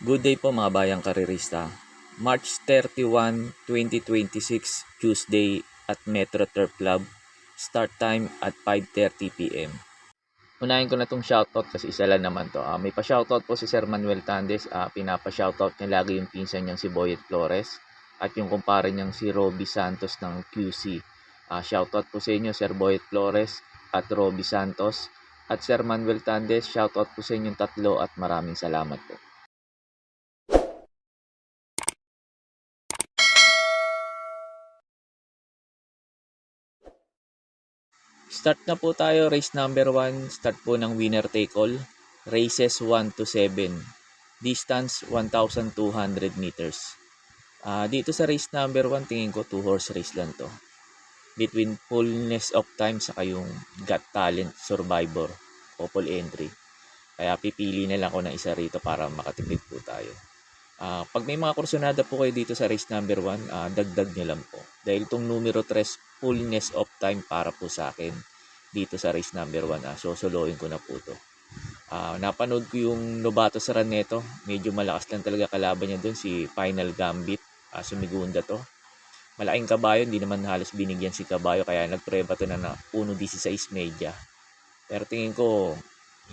Good day po mga bayang karirista. March 31, 2026, Tuesday at Metro Turf Club. Start time at 5:30 p.m. Unahin ko na itong shoutout kasi isa lang naman to. May pa-shoutout po si Sir Manuel Tandes. Pinapa-shoutout niya lagi yung pinsan niyang si Boyet Flores at yung kumpare niyang si Roby Santos ng QC. Shoutout po sa inyo Sir Boyet Flores at Roby Santos. At Sir Manuel Tandes, shoutout po sa inyong tatlo at maraming salamat po. Start na po tayo, race number 1. Start po ng winner take all. Races 1 to 7. Distance 1,200 meters. Dito sa race number 1, tingin ko 2-horse race lang to. Between Fullness of Time saka yung Got Talent Survivor couple entry. Kaya pipili na lang ako ng isa rito para makatipid po tayo. Pag may mga kursunada po kayo dito sa race number 1, dagdag nyo lang po. Dahil itong numero 3, Fullness of Time para po sa akin dito sa race number 1. Sosoloin ko na po to. Napanood ko yung Novatos Run neto. Medyo malakas lang talaga kalaban niya doon, si Final Gambit. Sumigunda to. Malaking kabayo, hindi naman halos binigyan si kabayo kaya nagpreba to na 1.16 media. Pero tingin ko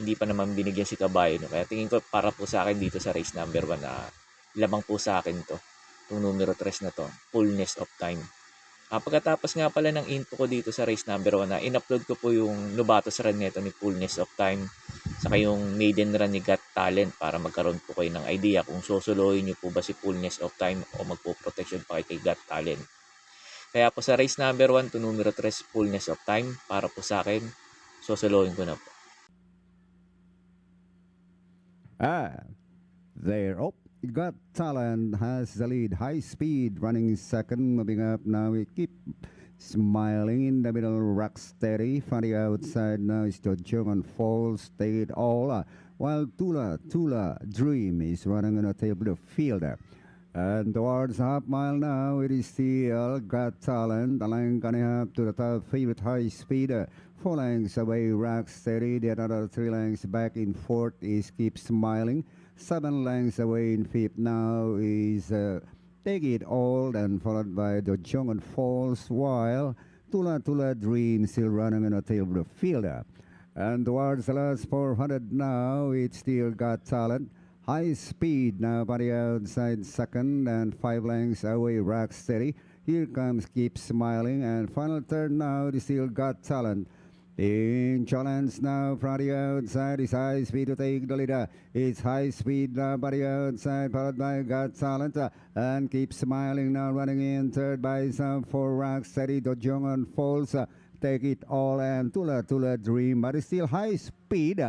hindi pa naman binigyan si kabayo, no? Kaya tingin ko para po sa akin dito sa race number 1 lamang po sa akin to. Itong numero 3 na to, Fullness of Time. Pagkatapos nga pala ng info ko dito sa race number 1 in-upload ko po yung Novatos Run neto ni Fullness of Time saka yung Maiden Run ni Got Talent para magkaroon po kayo ng idea kung sosolohin nyo po ba si Fullness of Time o magpo-protection pa kay Got Talent. Kaya po sa race number 1 to numero 3, Fullness of Time para po sa akin, sosolohin ko na po. There. Got Talent has the lead. High speed running second. Moving up now. We keep smiling in the middle. Rock steady. From the outside now is Dojong and Falls. Take it all. While Tula Dream is running on the table of fielder. And towards half mile now, it is still Got Talent. The line coming up to the top favorite high speed. 4 lengths away, Rock steady. The another 3 lengths back in fourth is Keep Smiling. 7 lengths away in fifth now is Take It All, and followed by the Jongan Falls, while Tula Dream still running on a tail of the fielder. And towards the last 400 now, it's still Got Talent. High speed now by the outside second, and 5 lengths away, Rock Steady. Here comes Keep Smiling, and final turn now, it's still Got Talent. In challenge now from the outside is High Speed to take the leader. It's High Speed now by the outside, followed by Got Talent, and Keep Smiling now running in third by some for Rock Steady. Dojong and Falls, Take It All, and Tula Dream, but it's still High Speed.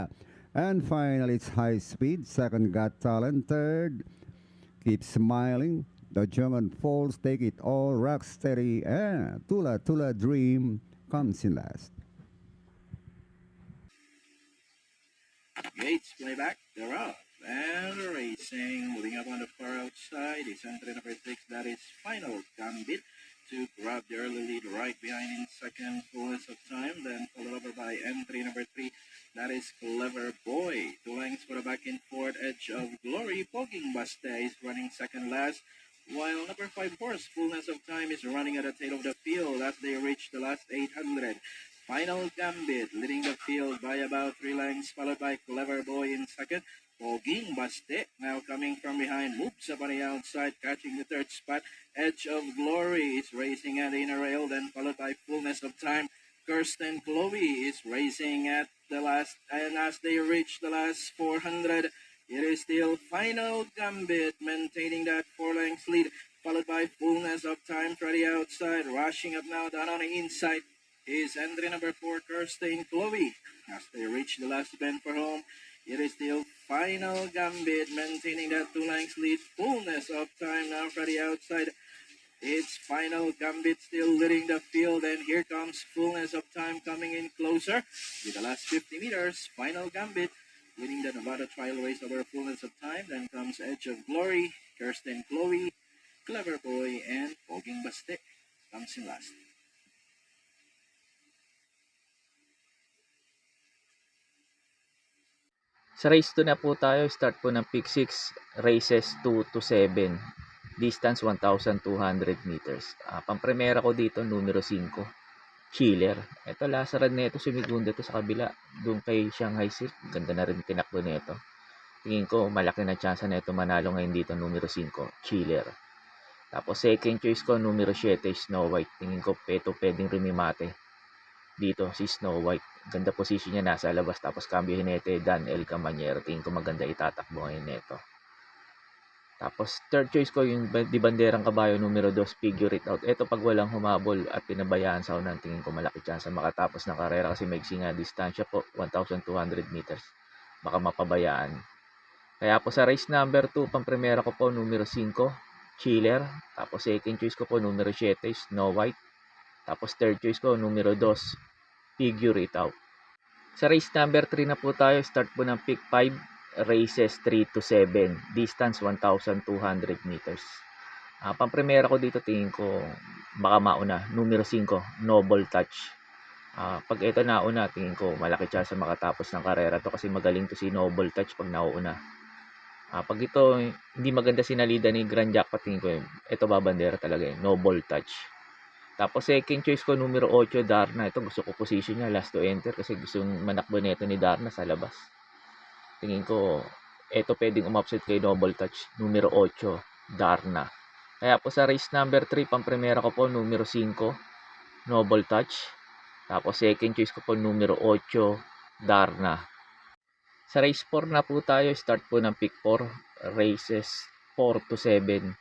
And finally it's High Speed, second Got Talent, third Keep Smiling. Dojong and Falls, Take It All, Rock Steady, and Tula Dream comes in last. Gates play back, they're off. And racing, moving up on the far outside is entry number 6, that is Final Gambit to grab the early lead right behind in second, Fullness of Time, then followed over by entry number 3, that is Clever Boy. 2 lengths for the back in fourth, Edge of Glory. Poking Baste is running second last, while number 5 horse, Fullness of Time, is running at the tail of the field as they reach the last 800. Final Gambit leading the field by about 3 lengths, followed by Clever Boy in second. Poging Baste now coming from behind, moves up on the outside, catching the third spot. Edge of Glory is racing at the inner rail, then followed by Fullness of Time. Kirsten Chloe is racing at the last, and as they reach the last 400, it is still Final Gambit maintaining that 4 lengths lead, followed by Fullness of Time from the outside, rushing up now down on the inside is entry number 4, Kirsten Chloe. As they reach the last bend for home, it is still Final Gambit maintaining that 2 lengths lead. Fullness of Time now from the outside. It's Final Gambit still leading the field, and here comes Fullness of Time coming in closer. With the last 50 meters, Final Gambit winning the Nevada trial race over Fullness of Time. Then comes Edge of Glory, Kirsten Chloe, Clever Boy, and Poging Baste comes in last. Sa race 2 na po tayo, start po ng pick 6, races 2 to 7, distance 1,200 meters. Pampremera ko dito, numero 5, Chiller. Ito, lasaran nito, sumigunda to sa kabila, doon kay Shanghai Silk. Ganda na rin tinakbo nito. Tingin ko, malaki na chance na ito manalo ngayon dito, numero 5, Chiller. Tapos second choice ko, numero 7, Snow White. Tingin ko, pwedeng rumimate dito si Snow White. Ganda position niya, nasa labas. Tapos cambio hinete, Dan El Camanyero. Tingin ko maganda itatakbo ngayon nito. Tapos third choice ko yung di banderang kabayo, numero 2, Figure It Out. Ito pag walang humabol at pinabayaan sa unan, tingin ko malaki chance makatapos ng karera kasi maiksi nga distansya po, 1,200 meters. Baka mapabayaan. Kaya po sa race number 2, pampremera ko po numero 5, Chiller. Tapos second choice ko po numero 7, Snow White. Tapos third choice ko numero 2, Figure It Out. Sa race number 3 na po tayo, start po ng pick 5, races 3 to 7, distance 1,200 meters. Pampremera ko dito, tingin ko baka mauna, numero 5, Noble Touch. Pag ito nauna, tingin ko malaki chance makatapos ng karera to kasi magaling to si Noble Touch pag nauna. Pag ito hindi maganda sinalida ni Grand Jackpot, tingin ko ito babandera talaga, Noble Touch. Tapos second choice ko numero 8, Darna. Ito gusto ko position niya, last to enter kasi gusto manakbo nito ni Darna sa labas. Tingin ko ito pwedeng umupset kay Noble Touch, numero 8, Darna. Kaya po sa race number 3, pampremera ko po numero 5, Noble Touch. Tapos second choice ko po numero 8, Darna. Sa race 4 na po tayo, start po ng pick 4, races 4 to 7,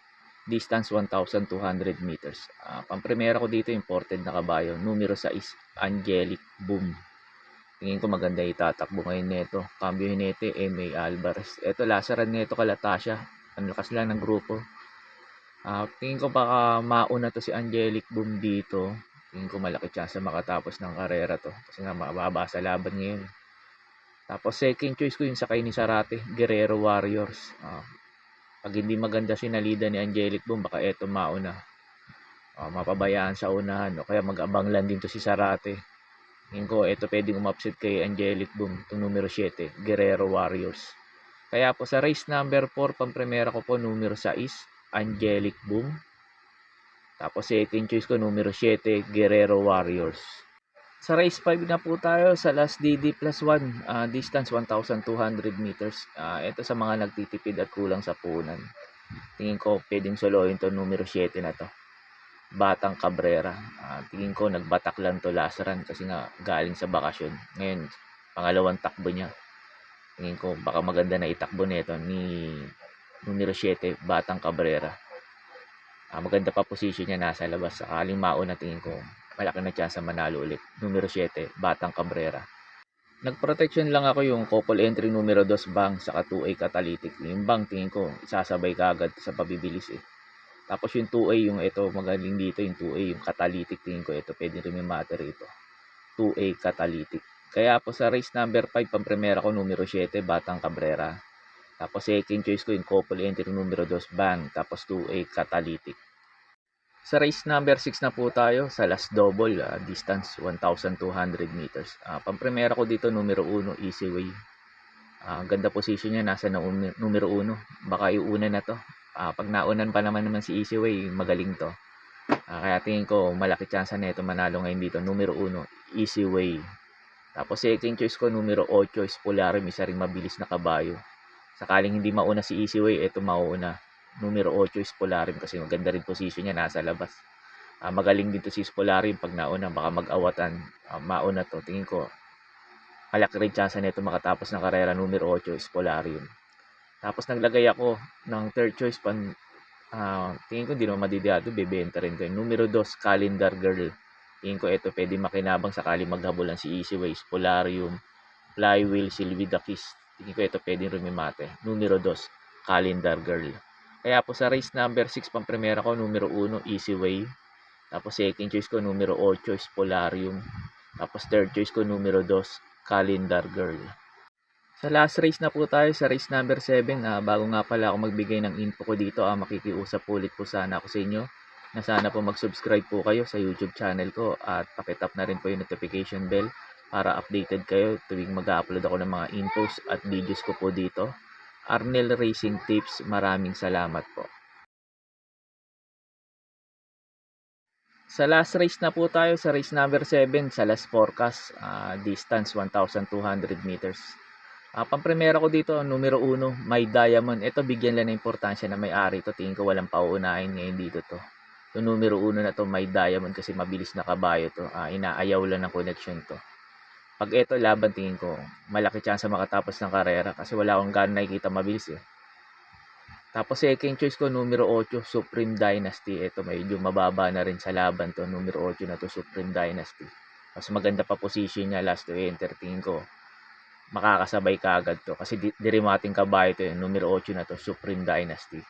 distance 1,200 meters. Pampremera ko dito, imported na kabayo, numero 6, Angelic Boom. Tingin ko maganda itatakbo ngayon nito. Cambio hinete, M.A. Alvarez. Ito, lasaran nito Kalatasha. Ang lakas lang ng grupo. Tingin ko baka mauna to si Angelic Boom dito. Tingin ko malaki chance makatapos ng karera to. Kasi nga mababa sa laban ngayon. Tapos second choice ko yung sakay ni Sarate, Guerrero Warriors. Pag hindi maganda sinalida ni Angelic Boom, baka eto mauna. Mapabayaan sa unahan. O kaya mag-abang lang din to si Sarate. Tingin ko ito pwedeng umupset kay Angelic Boom, itong numero 7, Guerrero Warriors. Kaya po sa race number 4, pampremera ko po numero 6, Angelic Boom. Tapos second choice ko numero 7, Guerrero Warriors. Sa race 5 na po tayo, sa last DD plus 1, distance 1,200 meters. Ito sa mga nagtitipid at kulang sa punan. Tingin ko pwedeng soloin to, numero 7 na to, Batang Cabrera. Tingin ko nagbatak lang to lasaran kasi nga galing sa bakasyon. Ngayon, pangalawang takbo niya. Tingin ko baka maganda na itakbo nito ni numero 7, Batang Cabrera. Maganda pa position niya, nasa labas. Sakaling mauna, tingin ko malaki na chance manalo ulit. Numero 7, Batang Cabrera. Nag-protection lang ako yung couple entry numero 2, Bang, saka 2A Catalytic. Yung Bang, tingin ko isasabay ka agad sa pabibilis eh. Tapos yung 2A, yung ito, magaling dito yung 2A, yung Catalytic, tingin ko ito, pwede rin may matter ito. 2A Catalytic. Kaya po sa race number 5, pampremera ko numero 7, Batang Cabrera. Tapos second choice ko yung couple entry numero 2, Bang, tapos 2A Catalytic. Sa race number 6 na po tayo, sa last double, distance 1,200 meters. Pampremera ko dito numero 1, Easy Way. Ganda position niya, nasa numero 1. Baka iuna na to. Pag naunan pa naman si Easy Way, magaling to. Kaya tingin ko malaki chance na ito manalo ngayon dito, numero 1, Easy Way. Tapos second choice ko numero 8, Spolarium, isa ring mabilis na kabayo. Sakaling hindi mauna si Easy Way, ito mauna, numero 8, Spolarium, kasi maganda rin position niya, nasa labas. Magaling din to si Spolarium, pag nauna baka mag-awatan, mauna to. Tingin ko malaki rin chance na ito makatapos ng karera, numero 8, Spolarium. Tapos naglagay ako ng third choice tingin ko hindi naman madidiyado, bebenta rin ko. Numero 2, Calendar Girl. Tingin ko ito pwede makinabang sakali maghabulan si Easy Way, Spolarium, Flywheel, Sylvie the Kiss. Tingin ko ito pwede rumimate. Numero 2, Calendar Girl. Kaya po sa race number 6, pampremera ko numero 1, Easy Way. Tapos second choice ko numero 8, Spolarium. Tapos third choice ko numero 2, Calendar Girl. Sa last race na po tayo, sa race number 7, bago nga pala ako magbigay ng info ko dito, makikiusap ulit po sana ako sa inyo na sana po mag-subscribe po kayo sa YouTube channel ko at pakitap na rin po yung notification bell para updated kayo tuwing mag-upload ako ng mga infos at videos ko po dito. Arnel Racing Tips, maraming salamat po. Sa last race na po tayo, sa race number 7 sa Las Porcas, distance 1,200 meters. Pampremera ko dito, numero 1, My Diamond. Ito bigyan lang ng importansya na may-ari to. Tingin ko walang pauunahin ngayon dito to. Yung numero 1 na to, My Diamond, kasi mabilis na kabayo to. Inaayaw lang ng connection to. Pag ito laban, tingin ko malaki chance makatapos ng karera kasi wala akong gano'n nakikita mabilis eh. Tapos second choice ko, numero 8, Supreme Dynasty. Ito medyo mababa na rin sa laban to. Numero 8 na to, Supreme Dynasty. Mas maganda pa position niya last to enter. Tingin ko makakasabay ka agad to. Kasi dirimating kabayo to yun. Numero 8 na to, Supreme Dynasty.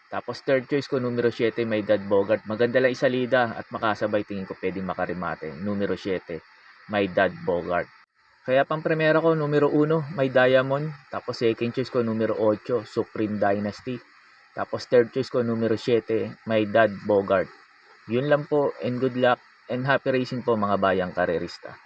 Tapos third choice ko, numero 7, My Dad Bogart. Maganda lang isalida at makasabay. Tingin ko pwede makarimate. Numero 7, My Dad Bogart. Kaya pang primera ko, numero 1, My Diamond. Tapos second choice ko, numero 8, Supreme Dynasty. Tapos third choice ko, numero 7, My Dad Bogart. Yun lang po, and good luck and happy racing po mga bayang karerista.